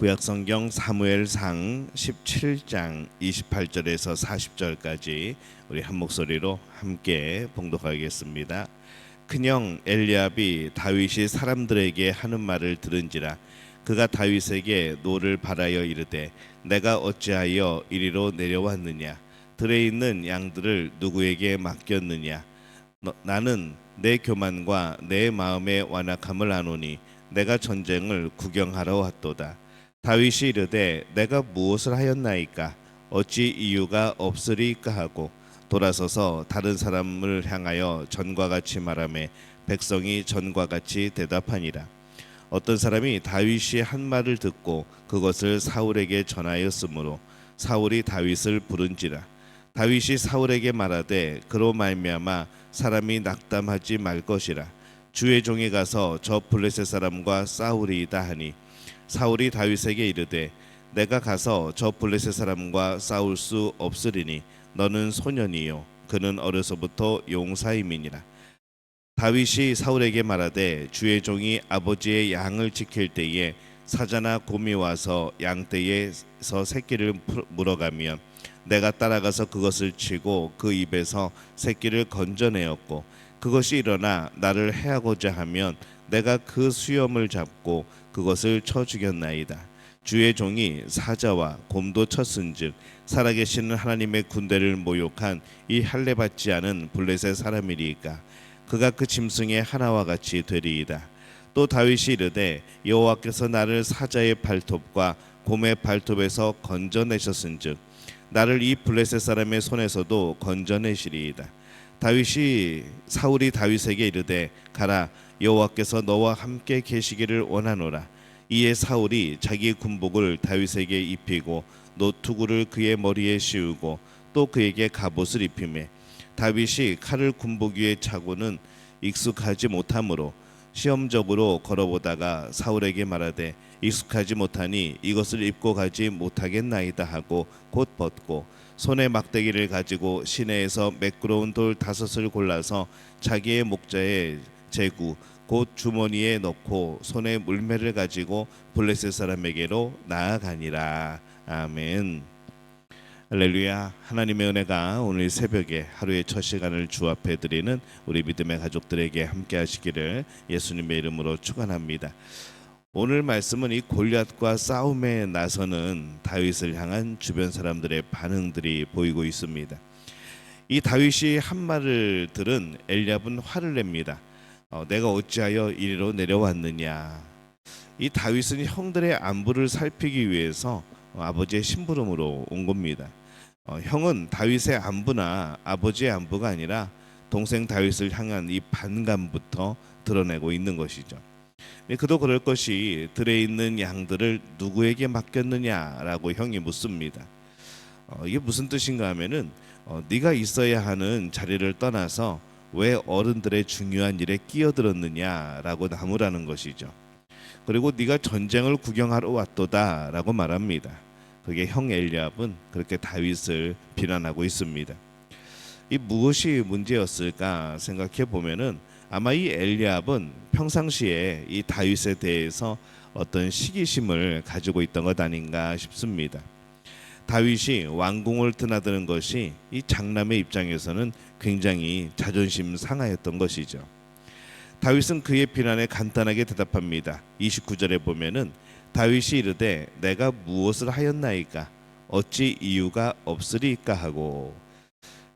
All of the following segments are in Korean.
구약성경 사무엘상 17장 28절에서 40절까지 우리 한 목소리로 함께 봉독하겠습니다. 큰형 엘리압이 다윗이 사람들에게 하는 말을 들은지라 그가 다윗에게 노를 바라여 이르되 내가 어찌하여 이리로 내려왔느냐 들에 있는 양들을 누구에게 맡겼느냐 나는 내 교만과 내 마음의 완악함을 아노니 내가 전쟁을 구경하러 왔도다. 다윗이 이르되 내가 무엇을 하였나이까 어찌 이유가 없으리까 하고 돌아서서 다른 사람을 향하여 전과 같이 말하매 백성이 전과 같이 대답하니라. 어떤 사람이 다윗이 한 말을 듣고 그것을 사울에게 전하였으므로 사울이 다윗을 부른지라. 다윗이 사울에게 말하되 그로 말미암아 사람이 낙담하지 말 것이라. 주의 종이 가서 저 블레셋 사람과 싸우리이다 하니 사울이 다윗에게 이르되 내가 가서 저 블레셋 사람과 싸울 수 없으리니 너는 소년이요 그는 어려서부터 용사임이니라. 다윗이 사울에게 말하되 주의 종이 아버지의 양을 지킬 때에 사자나 곰이 와서 양떼에서 새끼를 물어가면 내가 따라가서 그것을 치고 그 입에서 새끼를 건져내었고 그것이 일어나 나를 해하고자 하면 내가 그 수염을 잡고 그것을 쳐 죽였나이다. 주의 종이 사자와 곰도 쳤은즉 살아계시는 하나님의 군대를 모욕한 이 할례받지 않은 블레셋 사람이리이까 그가 그 짐승의 하나와 같이 되리이다. 또 다윗이 이르되 여호와께서 나를 사자의 발톱과 곰의 발톱에서 건져내셨은즉 나를 이 블레셋 사람의 손에서도 건져내시리이다. 사울이 다윗에게 이르되 가라 여호와께서 너와 함께 계시기를 원하노라. 이에 사울이 자기 군복을 다윗에게 입히고 노투구를 그의 머리에 씌우고 또 그에게 갑옷을 입히매 다윗이 칼을 군복 위에 차고는 익숙하지 못하므로 시험적으로 걸어보다가 사울에게 말하되 익숙하지 못하니 이것을 입고 가지 못하겠나이다 하고 곧 벗고 손에 막대기를 가지고 시내에서 매끄러운 돌 5을 골라서 자기의 목자에 재구 곧 주머니에 넣고 손에 물매를 가지고 블레셋 사람에게로 나아가니라. 아멘. 할렐루야. 하나님의 은혜가 오늘 새벽에 하루의 첫 시간을 주 앞에 드리는 우리 믿음의 가족들에게 함께 하시기를 예수님의 이름으로 축원합니다. 오늘 말씀은 이 골리앗과 싸움에 나서는 다윗을 향한 주변 사람들의 반응들이 보이고 있습니다. 이 다윗이 한 말을 들은 엘리압은 화를 냅니다. 내가 어찌하여 이리로 내려왔느냐. 이 다윗은 형들의 안부를 살피기 위해서 아버지의 심부름으로 온 겁니다. 형은 다윗의 안부나 아버지의 안부가 아니라 동생 다윗을 향한 이 반감부터 드러내고 있는 것이죠. 그도 그럴 것이 들에 있는 양들을 누구에게 맡겼느냐라고 형이 묻습니다. 이게 무슨 뜻인가 하면은 네가 있어야 하는 자리를 떠나서 왜 어른들의 중요한 일에 끼어들었느냐라고 나무라는 것이죠. 그리고 네가 전쟁을 구경하러 왔도다라고 말합니다. 그게 형 엘리압은 그렇게 다윗을 비난하고 있습니다. 이 무엇이 문제였을까 생각해 보면은 아마 이 엘리압은 평상시에 이 다윗에 대해서 어떤 시기심을 가지고 있던 것 아닌가 싶습니다. 다윗이 왕궁을 드나드는 것이 이 장남의 입장에서는 굉장히 자존심 상하였던 것이죠. 다윗은 그의 비난에 간단하게 대답합니다. 29절에 보면은 다윗이 이르되 내가 무엇을 하였나이까 어찌 이유가 없으리까 하고.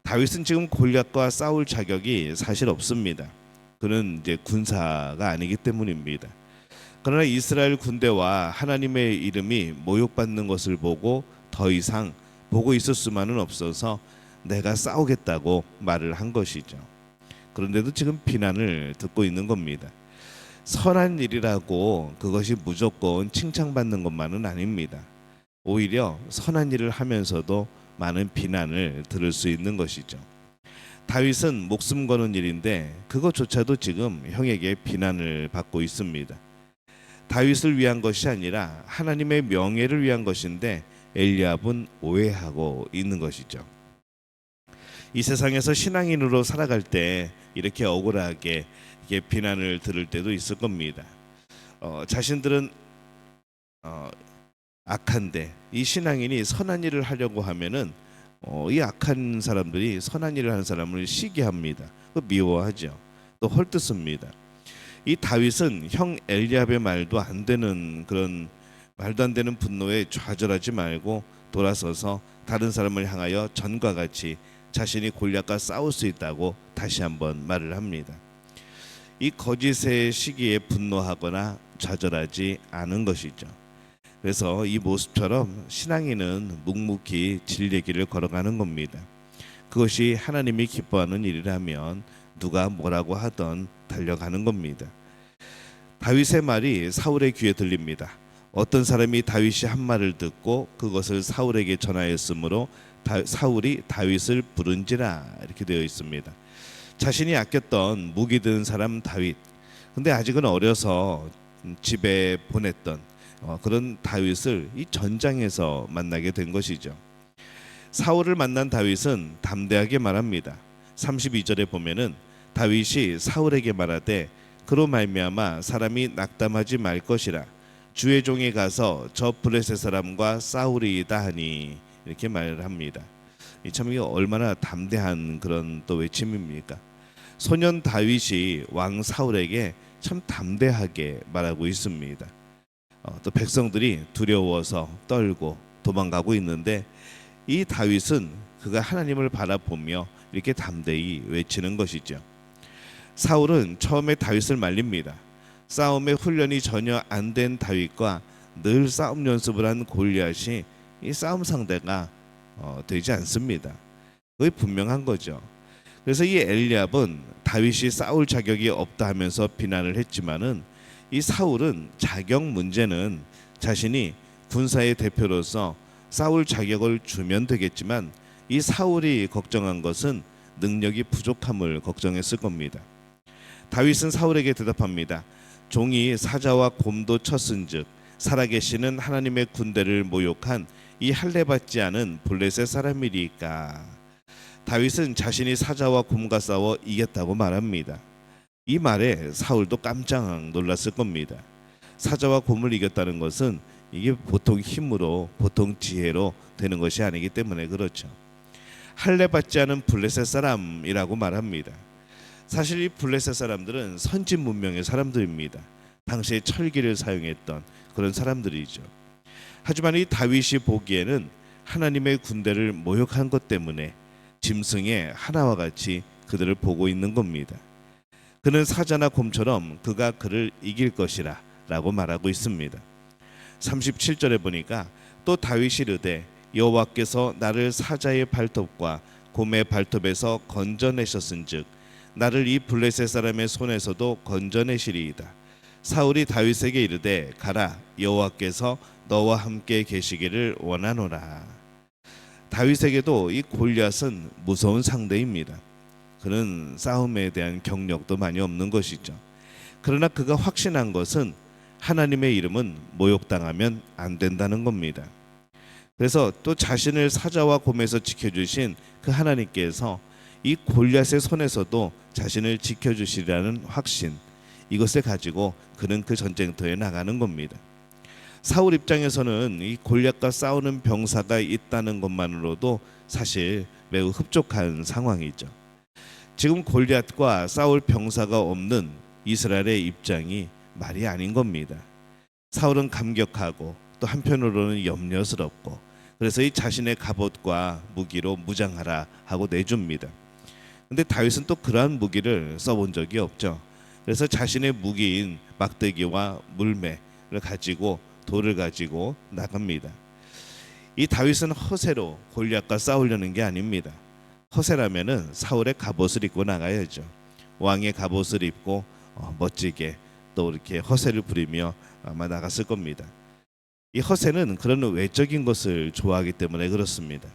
다윗은 지금 골리앗과 싸울 자격이 사실 없습니다. 그는 이제 군사가 아니기 때문입니다. 그러나 이스라엘 군대와 하나님의 이름이 모욕받는 것을 보고 더 이상 보고 있을 수만은 없어서 내가 싸우겠다고 말을 한 것이죠. 그런데도 지금 비난을 듣고 있는 겁니다. 선한 일이라고 그것이 무조건 칭찬받는 것만은 아닙니다. 오히려 선한 일을 하면서도 많은 비난을 들을 수 있는 것이죠. 다윗은 목숨 거는 일인데 그것조차도 지금 형에게 비난을 받고 있습니다. 다윗을 위한 것이 아니라 하나님의 명예를 위한 것인데 엘리압은 오해하고 있는 것이죠. 이 세상에서 신앙인으로 살아갈 때 이렇게 억울하게 이게 비난을 들을 때도 있을 겁니다. 자신들은 악한데 이 신앙인이 선한 일을 하려고 하면은 이 악한 사람들이 선한 일을 하는 사람을 시기합니다. 미워하죠. 또 헐뜯습니다. 이 다윗은 형 엘리압의 말도 안 되는 그런 말도 안 되는 분노에 좌절하지 말고 돌아서서 다른 사람을 향하여 전과 같이 자신이 골리앗과 싸울 수 있다고 다시 한번 말을 합니다. 이 거짓의 시기에 분노하거나 좌절하지 않은 것이죠. 그래서 이 모습처럼 신앙인은 묵묵히 진리의 길을 걸어가는 겁니다. 그것이 하나님이 기뻐하는 일이라면 누가 뭐라고 하던 달려가는 겁니다. 다윗의 말이 사울의 귀에 들립니다. 어떤 사람이 다윗이 한 말을 듣고 그것을 사울에게 전하였으므로 사울이 다윗을 부른지라 이렇게 되어 있습니다. 자신이 아꼈던 무기 든 사람 다윗, 근데 아직은 어려서 집에 보냈던 그런 다윗을 이 전장에서 만나게 된 것이죠. 사울을 만난 다윗은 담대하게 말합니다. 32절에 보면은 다윗이 사울에게 말하되 그로 말미암아 사람이 낙담하지 말 것이라 주의 종이 가서 저 블레셋 사람과 싸우리이다 하니 이렇게 말을 합니다. 참 이게 얼마나 담대한 그런 또 외침입니까? 소년 다윗이 왕 사울에게 참 담대하게 말하고 있습니다. 또 백성들이 두려워서 떨고 도망가고 있는데 이 다윗은 그가 하나님을 바라보며 이렇게 담대히 외치는 것이죠. 사울은 처음에 다윗을 말립니다. 싸움의 훈련이 전혀 안 된 다윗과 늘 싸움 연습을 한 골리앗이 이 싸움 상대가 되지 않습니다. 그게 분명한 거죠. 그래서 이 엘리압은 다윗이 싸울 자격이 없다 하면서 비난을 했지만은 이 사울은 자격 문제는 자신이 군사의 대표로서 싸울 자격을 주면 되겠지만 이 사울이 걱정한 것은 능력이 부족함을 걱정했을 겁니다. 다윗은 사울에게 대답합니다. 종이 사자와 곰도 쳤은즉 살아계시는 하나님의 군대를 모욕한 이 할례받지 않은 블레셋 사람이리까. 다윗은 자신이 사자와 곰과 싸워 이겼다고 말합니다. 이 말에 사울도 깜짝 놀랐을 겁니다. 사자와 곰을 이겼다는 것은 이게 보통 힘으로 보통 지혜로 되는 것이 아니기 때문에 그렇죠. 할례받지 않은 블레셋 사람이라고 말합니다. 사실 이 블레셋 사람들은 선진 문명의 사람들입니다. 당시에 철기를 사용했던 그런 사람들이죠. 하지만 이 다윗이 보기에는 하나님의 군대를 모욕한 것 때문에 짐승의 하나와 같이 그들을 보고 있는 겁니다. 그는 사자나 곰처럼 그가 그를 이길 것이라 라고 말하고 있습니다. 37절에 보니까 또 다윗이 이르되 여호와께서 나를 사자의 발톱과 곰의 발톱에서 건져내셨은즉 나를 이 블레셋 사람의 손에서도 건져내시리이다. 사울이 다윗에게 이르되 가라 여호와께서 너와 함께 계시기를 원하노라. 다윗에게도 이 골리앗은 무서운 상대입니다. 그는 싸움에 대한 경력도 많이 없는 것이죠. 그러나 그가 확신한 것은 하나님의 이름은 모욕당하면 안 된다는 겁니다. 그래서 또 자신을 사자와 곰에서 지켜주신 그 하나님께서 이 골리앗의 손에서도 자신을 지켜주시리라는 확신, 이것을 가지고 그는 그 전쟁터에 나가는 겁니다. 사울 입장에서는 이 골리앗과 싸우는 병사가 있다는 것만으로도 사실 매우 흡족한 상황이죠. 지금 골리앗과 싸울 병사가 없는 이스라엘의 입장이 말이 아닌 겁니다. 사울은 감격하고 또 한편으로는 염려스럽고 그래서 이 자신의 갑옷과 무기로 무장하라 하고 내줍니다. 근데 다윗은 또 그러한 무기를 써본 적이 없죠. 그래서 자신의 무기인 막대기와 물매를 가지고 돌을 가지고 나갑니다. 이 다윗은 허세로 골리앗과 싸우려는 게 아닙니다. 허세라면은 사울의 갑옷을 입고 나가야죠. 왕의 갑옷을 입고 멋지게 또 이렇게 허세를 부리며 아마 나갔을 겁니다. 이 허세는 그런 외적인 것을 좋아하기 때문에 그렇습니다.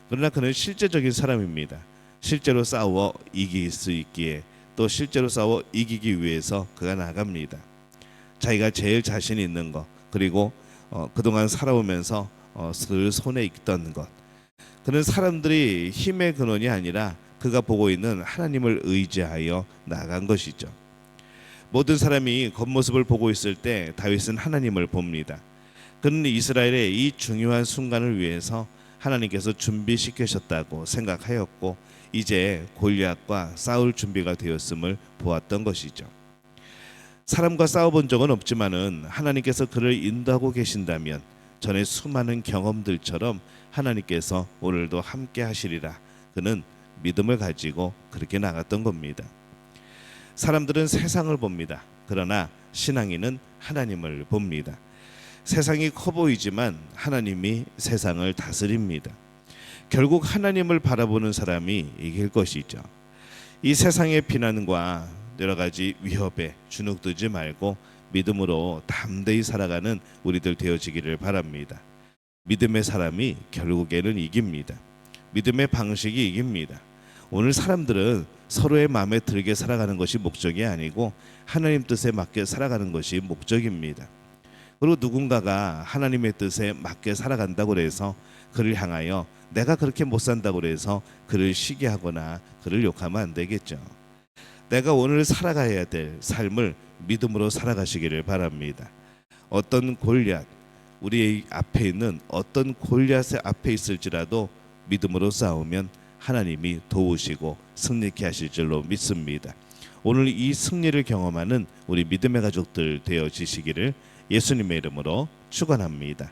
그러나 그는 실제적인 사람입니다. 실제로 싸워 이길 수 있기에 또 실제로 싸워 이기기 위해서 그가 나갑니다. 자기가 제일 자신 있는 것 그리고 그동안 살아오면서 늘 손에 있던 것, 그는 사람들이 힘의 근원이 아니라 그가 보고 있는 하나님을 의지하여 나간 것이죠. 모든 사람이 겉모습을 보고 있을 때 다윗은 하나님을 봅니다. 그는 이스라엘의 이 중요한 순간을 위해서 하나님께서 준비시키셨다고 생각하였고 이제 골리앗과 싸울 준비가 되었음을 보았던 것이죠. 사람과 싸워본 적은 없지만은 하나님께서 그를 인도하고 계신다면 전에 수많은 경험들처럼 하나님께서 오늘도 함께 하시리라. 그는 믿음을 가지고 그렇게 나갔던 겁니다. 사람들은 세상을 봅니다. 그러나 신앙인은 하나님을 봅니다. 세상이 커 보이지만 하나님이 세상을 다스립니다. 결국 하나님을 바라보는 사람이 이길 것이죠. 이 세상의 비난과 여러 가지 위협에 주눅들지 말고 믿음으로 담대히 살아가는 우리들 되어지기를 바랍니다. 믿음의 사람이 결국에는 이깁니다. 믿음의 방식이 이깁니다. 오늘 사람들은 서로의 마음에 들게 살아가는 것이 목적이 아니고 하나님 뜻에 맞게 살아가는 것이 목적입니다. 그리고 누군가가 하나님의 뜻에 맞게 살아간다고 해서 그를 향하여 내가 그렇게 못 산다고 해서 그를 시기하거나 그를 욕하면 안 되겠죠. 내가 오늘 살아가야 될 삶을 믿음으로 살아가시기를 바랍니다. 어떤 골리앗, 우리 앞에 있는 어떤 골리앗의 앞에 있을지라도 믿음으로 싸우면 하나님이 도우시고 승리케 하실 줄로 믿습니다. 오늘 이 승리를 경험하는 우리 믿음의 가족들 되어지시기를 예수님의 이름으로 축원합니다.